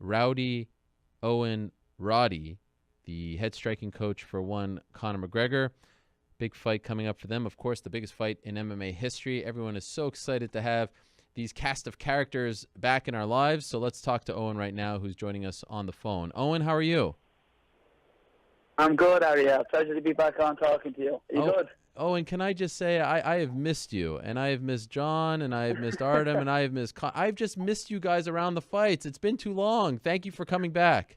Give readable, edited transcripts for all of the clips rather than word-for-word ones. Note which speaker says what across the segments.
Speaker 1: Rowdy Owen Roddy, the head striking coach for one Conor McGregor. Big fight coming up for them. Of course, the biggest fight in MMA history. Everyone is so excited to have these cast of characters back in our lives. So let's talk to Owen right now, who's joining us on the phone. Owen, how are you?
Speaker 2: I'm good, Ariel. Pleasure to be back on talking to you. Are you good?
Speaker 1: Owen, can I just say I have missed you, and I have missed John, and I have missed Artem, and I have missed I've just missed you guys around the fights. It's been too long. Thank you for coming back.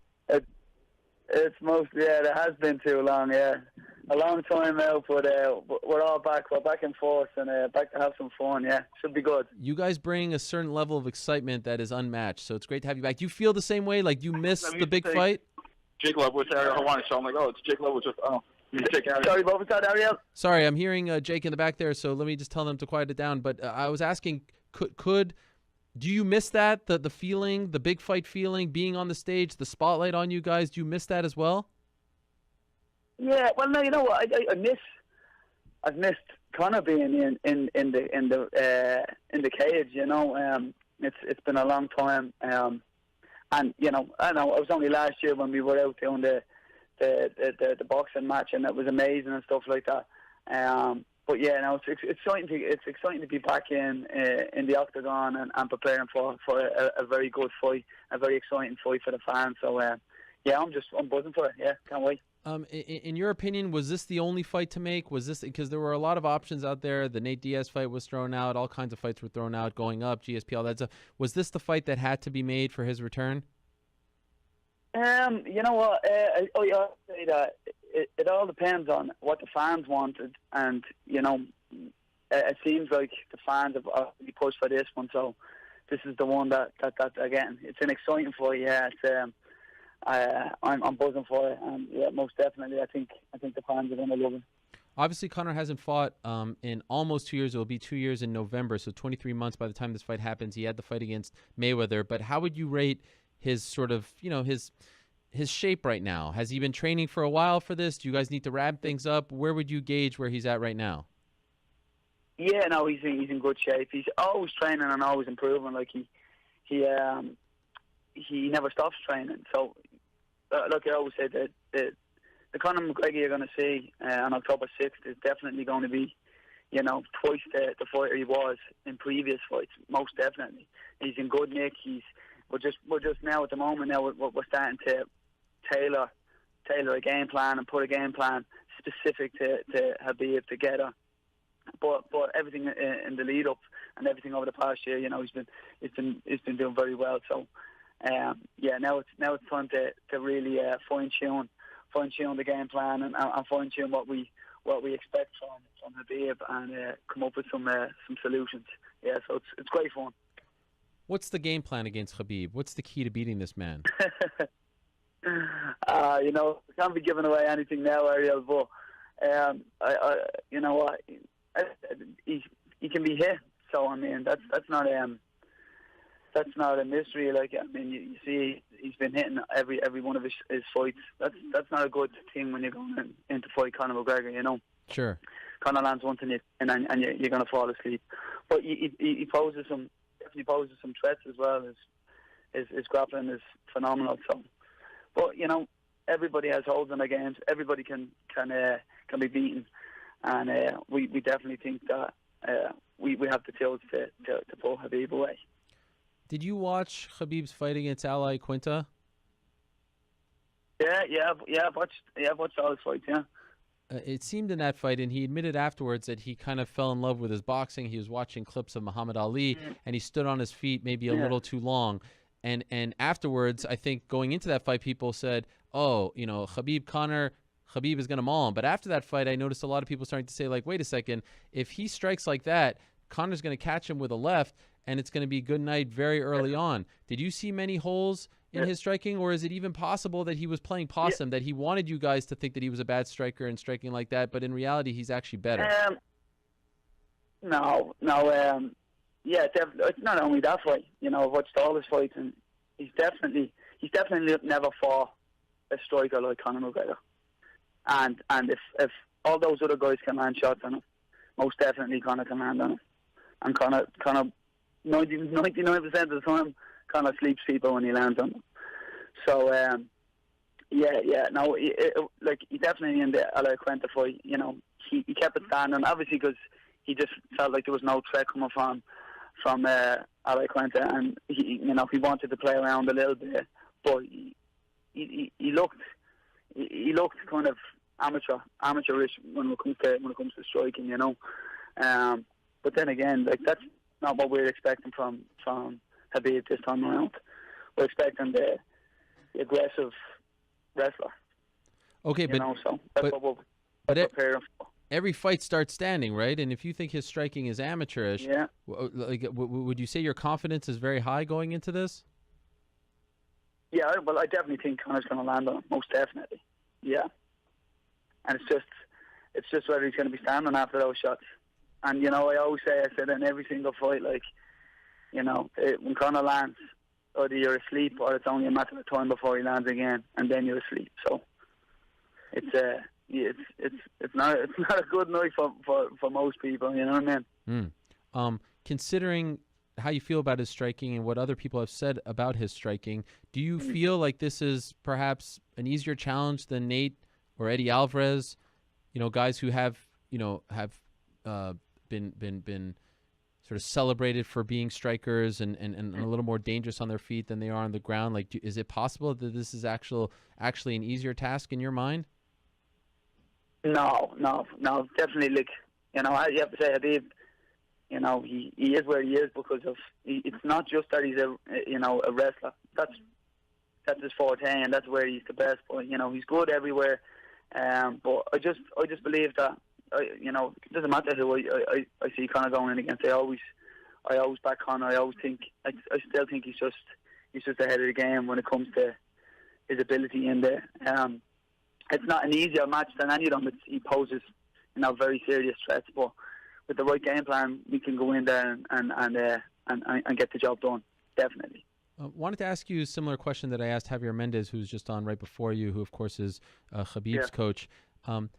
Speaker 2: It's mostly, it has been too long, yeah. A long time out, but we're all back. We're back in force and back to have some fun, yeah. Should be good.
Speaker 1: You guys bring a certain level of excitement that is unmatched, so it's great to have you back. Do you feel the same way? Like you miss the big fight?
Speaker 3: Jake Lebowitz, Ariel Helwani, so I'm like, it's Jake Lebowitz.
Speaker 2: Sorry, what was that, Ariel?
Speaker 1: Sorry, I'm hearing Jake in the back there, so let me just tell them to quiet it down. But I was asking, do you miss that, the feeling, the big fight feeling, being on the stage, the spotlight on you guys? Do you miss that as well?
Speaker 2: Yeah, well, no, you know what? I've missed Conor being in the cage. You know, it's been a long time. And you know, I know it was only last year when we were out doing the boxing match, and it was amazing and stuff like that. But yeah, no, it's exciting to be back in the octagon and preparing for a very good fight, a very exciting fight for the fans. So yeah, I'm buzzing for it. Yeah, can't wait.
Speaker 1: In your opinion, was this the only fight to make? Was this because there were a lot of options out there? The Nate Diaz fight was thrown out. All kinds of fights were thrown out, going up, GSP, all that stuff. Was this the fight that had to be made for his return?
Speaker 2: You know what? I say that it all depends on what the fans wanted, and you know, it seems like the fans have really pushed for this one. So this is the one that again, it's an exciting fight. Yeah, it's I'm buzzing for it, and yeah, most definitely, I think the fans are going to love it.
Speaker 1: Obviously, Conor hasn't fought in almost 2 years. It will be 2 years in November, so 23 months by the time this fight happens. He had the fight against Mayweather, but how would you rate his sort of, you know, his shape right now? Has he been training for a while for this? Do you guys need to wrap things up? Where would you gauge where he's at right now?
Speaker 2: Yeah, no, he's in good shape. He's always training and always improving. Like he never stops training. So, look, I always say that the Conor McGregor you're going to see on October 6th is definitely going to be, you know, twice the fighter he was in previous fights. Most definitely, he's in good nick. We're just now at the moment now we're starting to tailor a game plan and put a game plan specific to Khabib together. But everything in the lead up and everything over the past year, you know, he's been doing very well. So yeah, now it's time to really fine tune the game plan and fine tune what we expect from Khabib and come up with some solutions. Yeah, so it's great fun.
Speaker 1: What's the game plan against Khabib? What's the key to beating this man?
Speaker 2: You know, I can't be giving away anything now, Ariel, but you know what, he can be hit. So I mean, that's not a mystery. Like, I mean, you see, he's been hitting every one of his fights. That's not a good thing when you're going in to fight Conor McGregor. You know. Sure. Conor lands one thing and you're going to fall asleep. But he poses some threats as well. His grappling is phenomenal. So, but you know, everybody has holes in their games. Everybody can be beaten, and we definitely think that we have the tools to pull Khabib away.
Speaker 1: Did you watch Khabib's fight against Ally Quinta?
Speaker 2: Yeah, I've watched all his fights, yeah.
Speaker 1: It seemed in that fight, and he admitted afterwards that he kind of fell in love with his boxing. He was watching clips of Muhammad Ali, and he stood on his feet maybe a little too long. And afterwards, I think going into that fight, people said, oh, you know, Khabib is going to maul him. But after that fight, I noticed a lot of people starting to say, like, wait a second, if he strikes like that, Conor's going to catch him with a left, and it's going to be good night very early on. Did you see many holes in his striking, or is it even possible that he was playing possum, that he wanted you guys to think that he was a bad striker and striking like that, but in reality, he's actually better?
Speaker 2: No. Yeah, it's not only that fight. You know, I've watched all his fights, and he's definitely never fought a striker like Conor McGregor. And if all those other guys can land shots on him, most definitely Conor can land on him. And Conor 99% of the time, Conor sleeps people when he lands on them. So no, like he definitely in the Aloy Quenta fight, he kept it standing, obviously because he just felt like there was no threat coming from Aloy Quenta, and he wanted to play around a little bit, but he looked kind of amateurish when it comes to striking, But then again, like that's not what we're expecting from Khabib this time around. We're expecting the aggressive wrestler.
Speaker 1: Okay,
Speaker 2: So that's what we're preparing for.
Speaker 1: Every fight starts standing, right? And if you think his striking is amateurish, would you say your confidence is very high going into this?
Speaker 2: Yeah, well, I definitely think Conor's going to land on him, most definitely. Yeah, and it's just whether he's going to be standing after those shots. And I always say, I said in every single fight, like, when Conor lands, either you're asleep or it's only a matter of time before he lands again, and then you're asleep. So it's not a good night for most people. You know what I
Speaker 1: mean? Considering how you feel about his striking and what other people have said about his striking, do you feel like this is perhaps an easier challenge than Nate or Eddie Alvarez? Guys who have been sort of celebrated for being strikers and a little more dangerous on their feet than they are on the ground. Like, is it possible that this is actually an easier task in your mind?
Speaker 2: No, definitely. Like, you have to say Khabib, he is where he is because of. It's not just that he's a wrestler. That's his forte, and that's where he's the best. But he's good everywhere. But I just believe that. It doesn't matter who I see Conor going in against. I always back Conor. I still think he's just ahead of the game when it comes to his ability in there. It's not an easier match than any of them. He poses, very serious threats. But with the right game plan, we can go in there and get the job done. Definitely.
Speaker 1: Wanted to ask you a similar question that I asked Javier Mendez, who's just on right before you, who of course is Khabib's coach.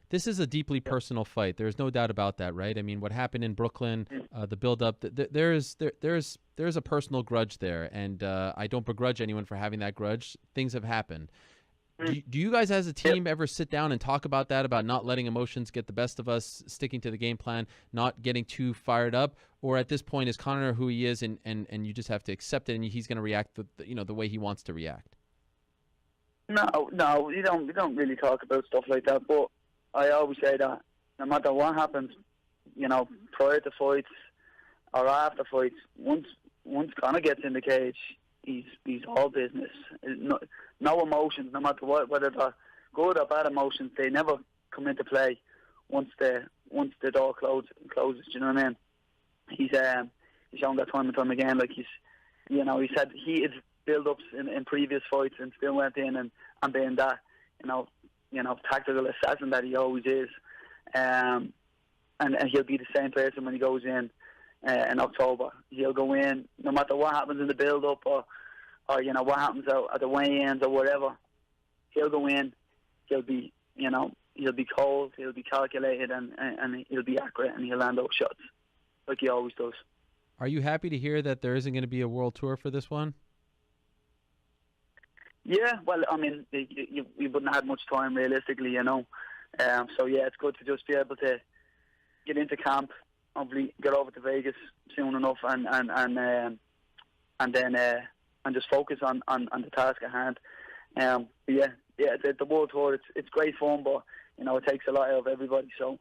Speaker 1: This is a deeply personal fight. There's no doubt about that, right? I mean, what happened in Brooklyn, the build-up, there's a personal grudge there, and I don't begrudge anyone for having that grudge. Things have happened. Do you guys as a team ever sit down and talk about that, about not letting emotions get the best of us, sticking to the game plan, not getting too fired up? Or at this point, is Conor who he is, and you just have to accept it, and he's going to react the way he wants to react?
Speaker 2: No, we don't really talk about stuff like that. But I always say that no matter what happens, prior to fights or after fights, once Conor gets in the cage, he's all business. No emotions, no matter what, whether they're good or bad emotions, they never come into play once the door closes. Do you know what I mean? He's shown that time and time again. Like he said he had build-ups in previous fights and still went in and being that tactical assassin that he always is, and he'll be the same person when he goes in October. He'll go in no matter what happens in the build-up or what happens at the weigh-ins or whatever. He'll go in. He'll be cold. He'll be calculated and he'll be accurate and he'll land those shots like he always does.
Speaker 1: Are you happy to hear that there isn't going to be a world tour for this one?
Speaker 2: Yeah, well, I mean, we wouldn't have much time realistically, So yeah, it's good to just be able to get into camp, hopefully get over to Vegas soon enough, and just focus on the task at hand. The world tour, it's great fun, but it takes a lot out of everybody. So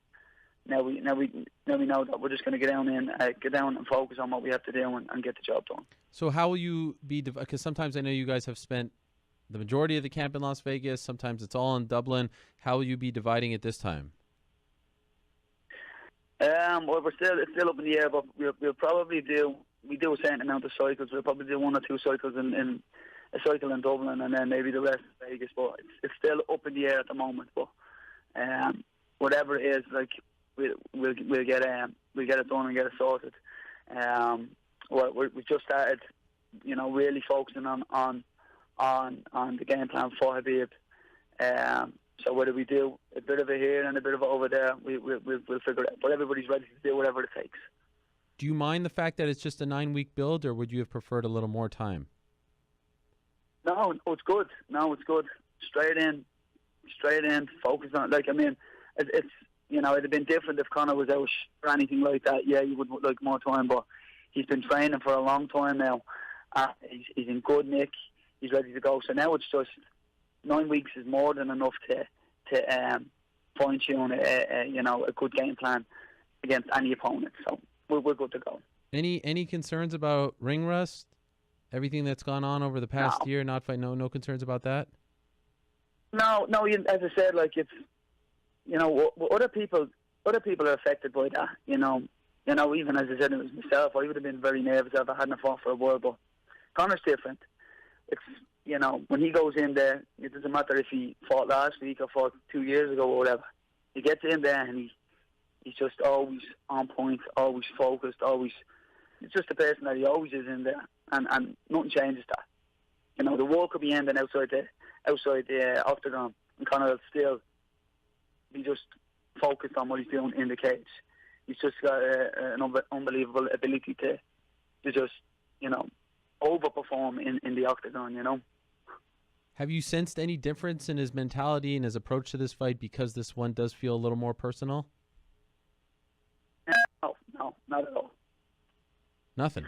Speaker 2: now we know that we're just going to get down and focus on what we have to do and get the job done.
Speaker 1: So how will you be? Because sometimes I know you guys have spent the majority of the camp in Las Vegas. Sometimes it's all in Dublin. How will you be dividing it this time?
Speaker 2: Well, it's still up in the air, but we'll probably do a certain amount of cycles. We'll probably do 1 or 2 cycles in a cycle in Dublin, and then maybe the rest in Vegas. But it's still up in the air at the moment. But whatever it is, like we'll get it done and get it sorted. We've just started, really focusing on the game plan for Khabib. So whether we do a bit of it here and a bit of it over there, we'll figure it out. But everybody's ready to do whatever it takes.
Speaker 1: Do you mind the fact that it's just a 9-week build, or would you have preferred a little more time?
Speaker 2: No, it's good. No, it's good. Straight in, focus on it. Like, I mean, it's it'd have been different if Conor was out or anything like that. Yeah, you would like more time, but he's been training for a long time now. He's in good nick. He's ready to go. So now it's just 9 weeks is more than enough to fine tune a good game plan against any opponent. So we're good to go.
Speaker 1: Any concerns about ring rust? Everything that's gone on over the past year, not fight. No concerns about that.
Speaker 2: No. As I said, like it's other people are affected by that. Even as I said, it was myself. I would have been very nervous if I hadn't fought for a while. But Conor's different. It's when he goes in there, it doesn't matter if he fought last week or fought 2 years ago or whatever. He gets in there and he's just always on point, always focused, always. It's just the person that he always is in there, and nothing changes that. The war could be ending outside the octagon, and Conor will still be just focused on what he's doing in the cage. He's just got an unbelievable ability to just overperform in the octagon.
Speaker 1: Have you sensed any difference in his mentality and his approach to this fight because this one does feel a little more personal?
Speaker 2: No, not at all.
Speaker 1: Nothing.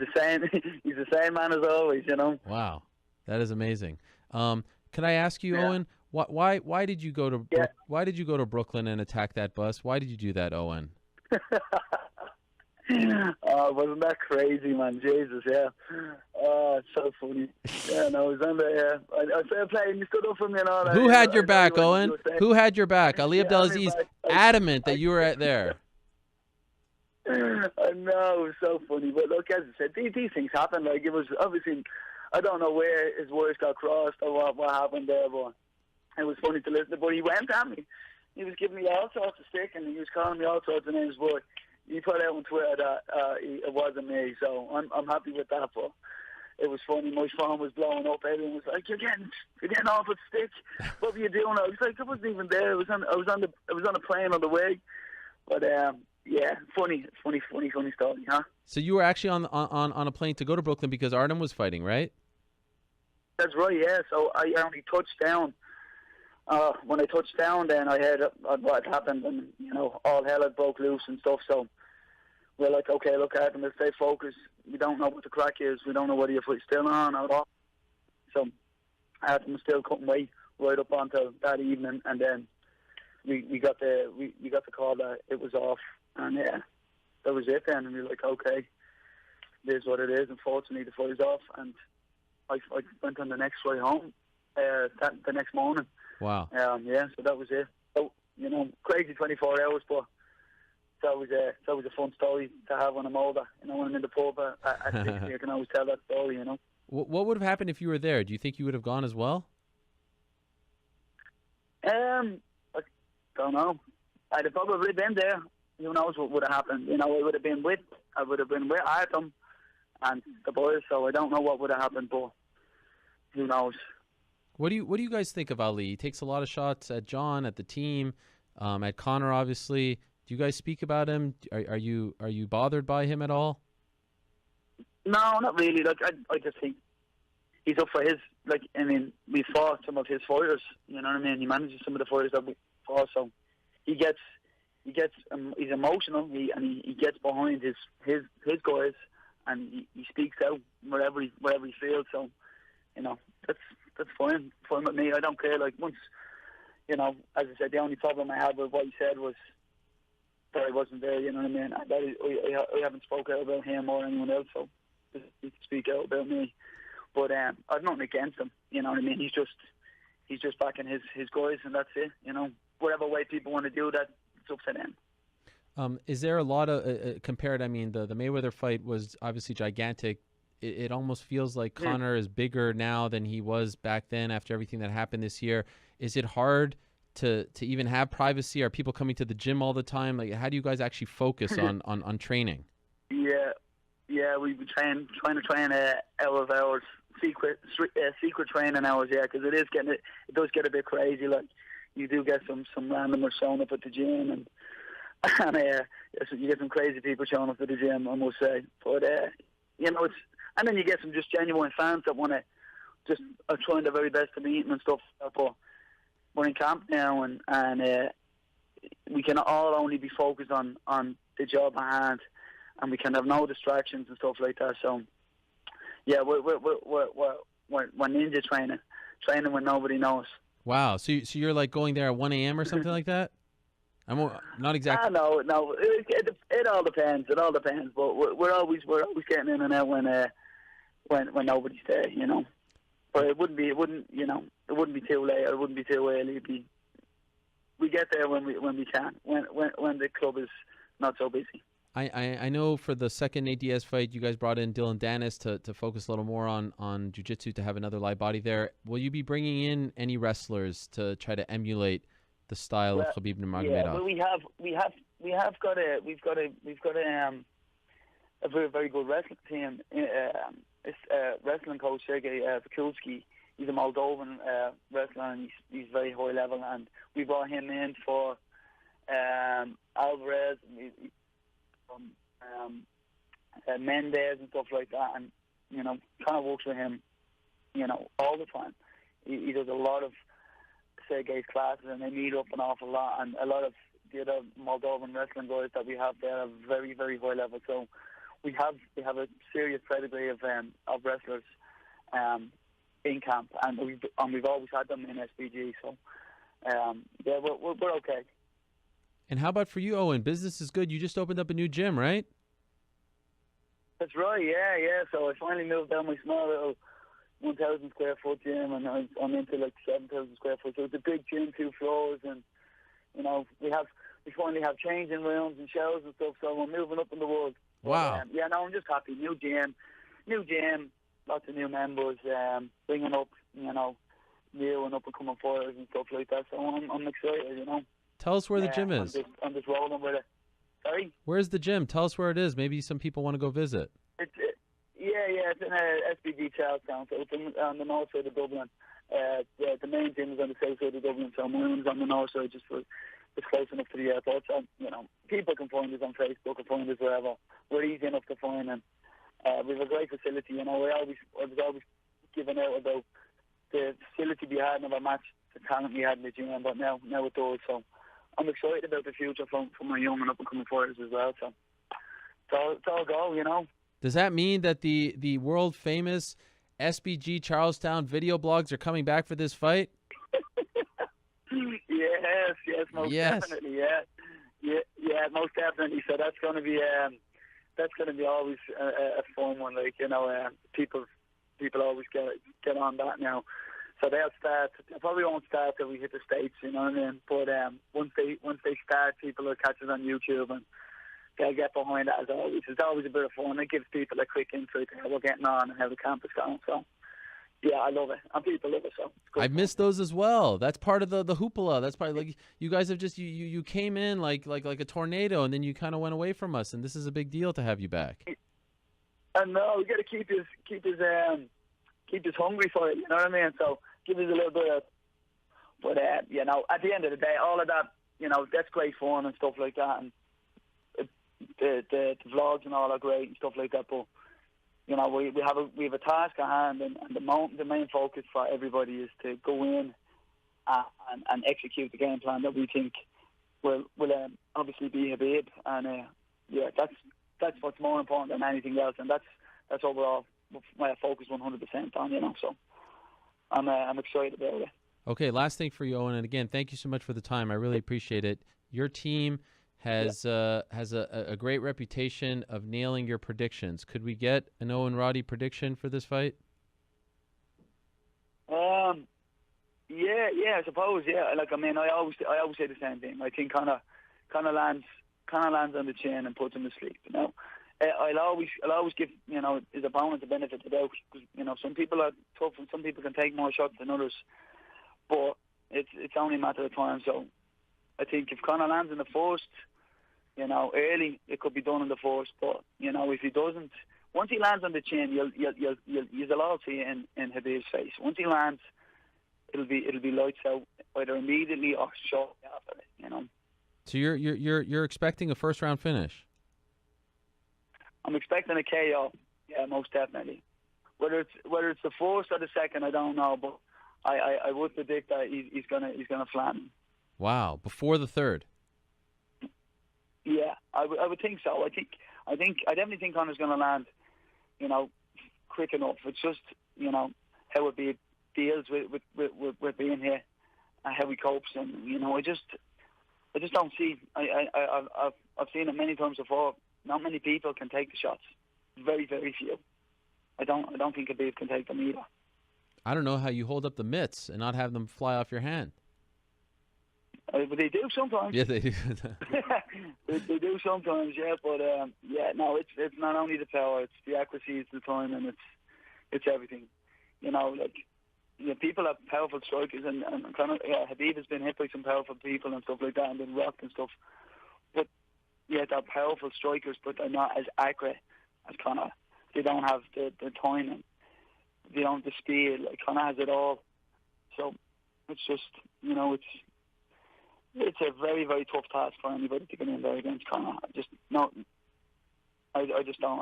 Speaker 2: He's the same man as always.
Speaker 1: Wow, that is amazing. Can I ask you, Owen, why did you go to Brooklyn and attack that bus? Why did you do that, Owen?
Speaker 2: Wasn't that crazy, man? Jesus, yeah. It's so funny. Yeah, no, I was on there. I started playing. You stood up for me and all that.
Speaker 1: Who had your back, Owen? Who had your back? Ali Abdelaziz, adamant that you were there.
Speaker 2: I know, it was so funny. But look, as I said, these things happen. Like, it was obviously, I don't know where his words got crossed or what happened there, but it was funny to listen to. But he went at me. He was giving me all sorts of stick, and he was calling me all sorts of names. But he put out on Twitter that it wasn't me, so I'm happy with that. But it was funny. My phone was blowing up. Everyone was like, "You're getting off with stick. What were you doing?" I was like, "I wasn't even there. I was on a plane on the way." But yeah, funny story, huh?
Speaker 1: So you were actually on a plane to go to Brooklyn because Artem was fighting, right?
Speaker 2: That's right, yeah. So I only touched down. When I touched down, then I heard what had happened, and all hell had broke loose and stuff. So we're like, okay, look, Artem, let's stay focused. We don't know what the crack is. We don't know whether you're still on or off. So Artem was still cutting weight right up until that evening, and then we got the call that it was off. And yeah, that was it then. And we were like, okay, it is what it is. Unfortunately, the fight is off. And I went on the next flight home the next morning.
Speaker 1: Wow.
Speaker 2: Yeah, so that was it. So, crazy 24 hours, but that was a fun story to have when I'm older. When I'm in the pub at 60, I can always tell that story,
Speaker 1: What would have happened if you were there? Do you think you would have gone as well?
Speaker 2: I don't know. I'd have probably been there. Who knows what would have happened? I would have been with Artem and the boys, so I don't know what would have happened, but who knows?
Speaker 1: What do you guys think of Ali? He takes a lot of shots at John, at the team, at Conor, obviously. Do you guys speak about him? Are you bothered by him at all?
Speaker 2: No, not really. Like I just think he's up for his. We fought some of his fighters. You know what I mean? He manages some of the fighters that we fought, so he's emotional. He gets behind his guys, and he speaks out wherever he feels. So, that's fine with me. I don't care. Like, once, as I said, the only problem I had with what he said was that I wasn't there. You know what I mean? I haven't spoken out about him or anyone else, so he can speak out about me. But I've nothing against him. You know what I mean? He's just backing his guys, and that's it. Whatever way people want to do that, it's up to them.
Speaker 1: Is there a lot of compared? I mean, the Mayweather fight was obviously gigantic. It almost feels like Conor is bigger now than he was back then after everything that happened this year. Is it hard to even have privacy? Are people coming to the gym all the time? Like, how do you guys actually focus on training?
Speaker 2: Yeah, we've been trying to train out of hours, secret training hours. Yeah, because it does get a bit crazy. Like, you do get some randomers showing up at the gym, and you get some crazy people showing up at the gym, I must say. But it's, and then you get some just genuine fans that want just are trying their very best to meet him and stuff. But we're in camp now, and we can all only be focused on the job at hand, and we can have no distractions and stuff like that. So yeah, we're ninja training when nobody knows.
Speaker 1: Wow. So you're like going there at 1 a.m. or something like that? Not exactly.
Speaker 2: No. It all depends. It all depends. But we're always getting in and out when nobody's there, you know. But it wouldn't be too late. Or it wouldn't be too early. We get there when we can. When the club is not so busy.
Speaker 1: I know for the second Nate Diaz fight, you guys brought in Dylan Dennis to focus a little more on jiu-jitsu, to have another live body there. Will you be bringing in any wrestlers to try to emulate the style of Khabib Nurmagomedov?
Speaker 2: Yeah, well, we have got a very, very good wrestling team. It's wrestling coach Sergei Vakulski. He's a Moldovan wrestler, and he's very high level. And we brought him in for Alvarez, Mendez and stuff like that, and you know, kind of works with him, you know, all the time. He does a lot of Sergei's classes, and they meet up an awful lot. And a lot of the other Moldovan wrestling guys that we have there are very, very high level. So we have a serious pedigree of wrestlers in camp, and we've always had them in SBG. So yeah, we're okay.
Speaker 1: And how about for you, Owen? Business is good. You just opened up a new gym, right?
Speaker 2: That's right, yeah. So I finally moved down my small little 1,000 square foot gym, and I'm into like 7,000 square foot. So it's a big gym, 2 floors, and you know we finally have changing rooms and showers and stuff. So we're moving up in the world.
Speaker 1: Wow.
Speaker 2: But, yeah, no, I'm just happy. New gym, lots of new members, bringing up, you know, new and up and coming fighters and stuff like that. So I'm excited, you know.
Speaker 1: Tell us where the gym is.
Speaker 2: I'm just rolling with it. Sorry?
Speaker 1: Where's the gym? Tell us where it is. Maybe some people want to go visit.
Speaker 2: It's in SBG Charlestown, so it's on the north side of Dublin. The main gym is on the south side of Dublin, so my one's on the north side, just for it's close enough to the airport. So, you know, people can find us on Facebook, can find us wherever. We're easy enough to find, and we have a great facility. You know, I was always giving out about the facility we had, never matched the talent we had in the gym, but now it does. So I'm excited about the future for my young and up-and-coming fighters as well. So it's all go, you know.
Speaker 1: Does that mean that the world-famous SBG Charlestown video blogs are coming back for this fight?
Speaker 2: Yes, most definitely, yeah, most definitely. So that's going to be always a fun one. Like, you know, people always get on that now. So they'll start. They probably won't start till we hit the States, you know what I mean? But once they start, people will catch it on YouTube, and they'll get behind that as always. It's always a bit of fun. It gives people a quick insight to how we're getting on and how the camp is going. So yeah, I love it, and people love it. So
Speaker 1: I've missed those as well. That's part of the hoopla. That's part of, like, you guys have just you came in like a tornado, and then you kind of went away from us, and this is a big deal to have you back.
Speaker 2: And no, we got to keep us hungry for it. You know what I mean? So give us a little bit of, but you know, at the end of the day, all of that, you know, that's great fun and stuff like that, and the vlogs and all are great and stuff like that. But you know, we have a task at hand, and the main focus for everybody is to go in and execute the game plan that we think will obviously be Khabib, and yeah, that's what's more important than anything else, and that's what we're all focused 100% on, you know. So I'm excited about it.
Speaker 1: Okay, last thing for you, Owen, and again, thank you so much for the time. I really appreciate it. Your team has a great reputation of nailing your predictions. Could we get an Owen Roddy prediction for this fight?
Speaker 2: Yeah, I suppose. Yeah, like, I mean, I always say the same thing. I think kind of lands on the chin and puts him to sleep. You know, I'll always give, you know, his opponent the benefit of the doubt, because, you know, some people are tough and some people can take more shots than others, but it's only a matter of time. So I think if Conor lands in the first, you know, early, it could be done in the first. But you know, if he doesn't, once he lands on the chin, you'll all see it in Khabib's face. Once he lands, it'll be lights out either immediately or shortly after it. You know.
Speaker 1: So you're expecting a first round finish?
Speaker 2: I'm expecting a KO. Yeah, most definitely. Whether it's the first or the second, I don't know, but I would predict that he's gonna flatten.
Speaker 1: Wow, before the third.
Speaker 2: Yeah, I would think so. I definitely think Conor's gonna land, quick enough. It's just how it deals with being here, and how he copes, and I just don't see. I've seen it many times before. Not many people can take the shots. Very, very few. I don't think Khabib can take them either.
Speaker 1: I don't know how you hold up the mitts and not have them fly off your hand.
Speaker 2: But they do sometimes.
Speaker 1: Yeah, they do.
Speaker 2: they do sometimes, yeah. But no, it's not only the power, it's the accuracy, it's the time, and it's everything. People have powerful strikers, and kind of Khabib has been hit by some powerful people and stuff like that, and been rocked and stuff. But yeah, they're powerful strikers, but they're not as accurate as Conor. They don't have the timing. They don't have the speed. Like Conor has it all. So it's just it's a very, very tough task for anybody to get in there against Conor. I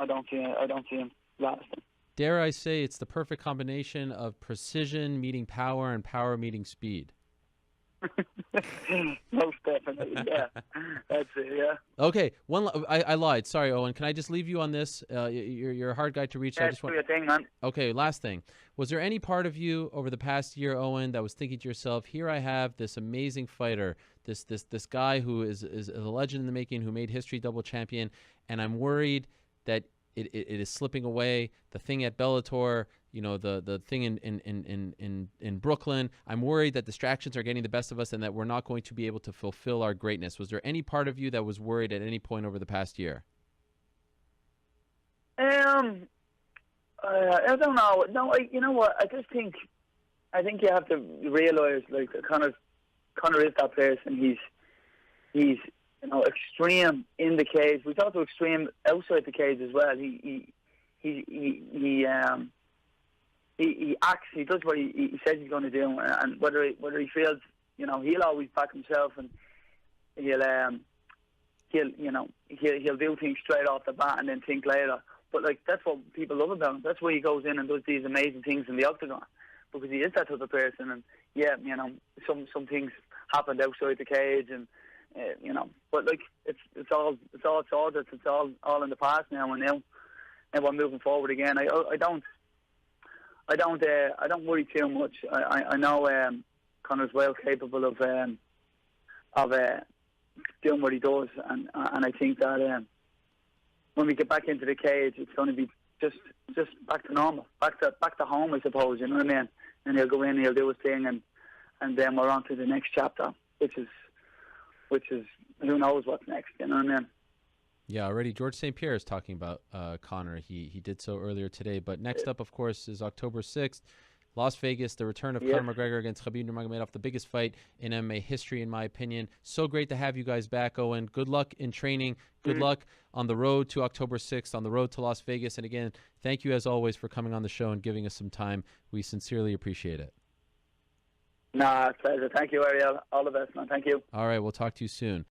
Speaker 2: don't see him lasting.
Speaker 1: Dare I say it's the perfect combination of precision meeting power and power meeting speed.
Speaker 2: Most definitely, yeah. That's it, yeah.
Speaker 1: Okay, I lied. Sorry, Owen. Can I just leave you on this? You're a hard guy to reach. So
Speaker 2: Yeah,
Speaker 1: I just want.
Speaker 2: do your thing, man.
Speaker 1: Okay, last thing. Was there any part of you over the past year, Owen, that was thinking to yourself, here I have this amazing fighter, this guy who is a legend in the making, who made history, double champion, and I'm worried that it is slipping away. The thing at Bellator, the thing in Brooklyn. I'm worried that distractions are getting the best of us and that we're not going to be able to fulfill our greatness. Was there any part of you that was worried at any point over the past year?
Speaker 2: I don't know. No, you know what? I think you have to realize, like, Conor is that person. He's extreme in the cage. We talk to extreme outside the cage as well. He acts. He does what he says he's going to do, and whether he feels, he'll always back himself, and he'll do things straight off the bat and then think later. But like, that's what people love about him. That's why he goes in and does these amazing things in the octagon, because he is that type of person. And yeah, some things happened outside the cage, and but like it's all sorted. It's all in the past now, and we're moving forward again. I don't worry too much. I know Conor's well capable of doing what he does, and I think that when we get back into the cage, it's going to be just back to normal, back to home, I suppose. You know what I mean? And he'll go in, he'll do his thing, and then we're on to the next chapter, which is who knows what's next. You know what I mean?
Speaker 1: Yeah, already George St. Pierre is talking about Conor. He did so earlier today. But next up, of course, is October 6th, Las Vegas, the return of Conor McGregor against Khabib Nurmagomedov, the biggest fight in MMA history, in my opinion. So great to have you guys back, Owen. Good luck in training. Good luck on the road to October 6th, on the road to Las Vegas. And again, thank you as always for coming on the show and giving us some time. We sincerely appreciate it.
Speaker 2: Nah, it's a pleasure. Thank you, Ariel. All the best, man. Thank you.
Speaker 1: All right, we'll talk to you soon.